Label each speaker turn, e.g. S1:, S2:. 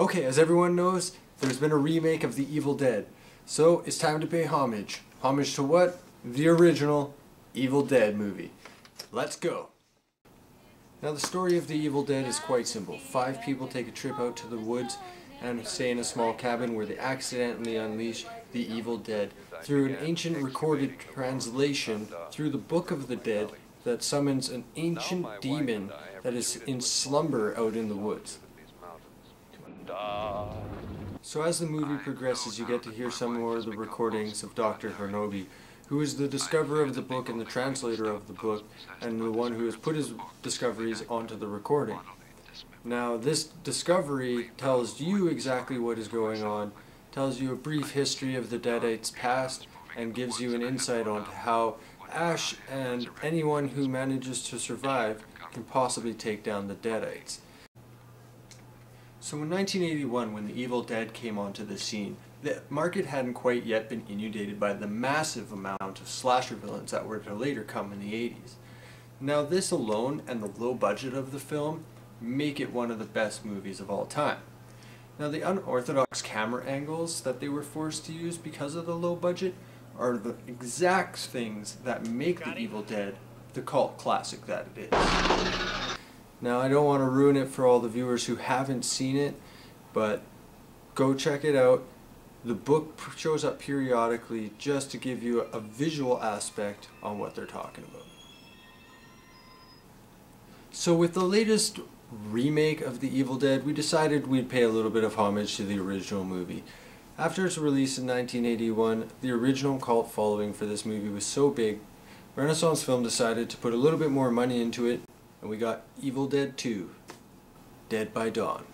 S1: Okay, as everyone knows, there's been a remake of The Evil Dead. So it's time to pay homage. Homage to what? The original Evil Dead movie. Let's go. Now the story of The Evil Dead is quite simple. 5 people take a trip out to the woods and stay in a small cabin where they accidentally unleash the Evil Dead through an ancient recorded translation through the Book of the Dead that summons an ancient demon that is in slumber out in the woods. So as the movie progresses, you get to hear some more of the recordings of Dr. Hornoby, who is the discoverer of the book and the translator of the book, and the one who has put his discoveries onto the recording. Now this discovery tells you exactly what is going on, tells you a brief history of the deadites' past, and gives you an insight onto how Ash and anyone who manages to survive can possibly take down the deadites. So in 1981, when The Evil Dead came onto the scene, the market hadn't quite yet been inundated by the massive amount of slasher villains that were to later come in the 80s. Now this alone and the low budget of the film make it one of the best movies of all time. Now the unorthodox camera angles that they were forced to use because of the low budget are the exact things that make The Evil Dead the cult classic that it is. Now I don't want to ruin it for all the viewers who haven't seen it, but go check it out. The book shows up periodically just to give you a visual aspect on what they're talking about. So with the latest remake of The Evil Dead, we decided we'd pay a little bit of homage to the original movie. After its release in 1981, the original cult following for this movie was so big, Renaissance Film decided to put a little bit more money into it, and we got Evil Dead 2, Dead by Dawn.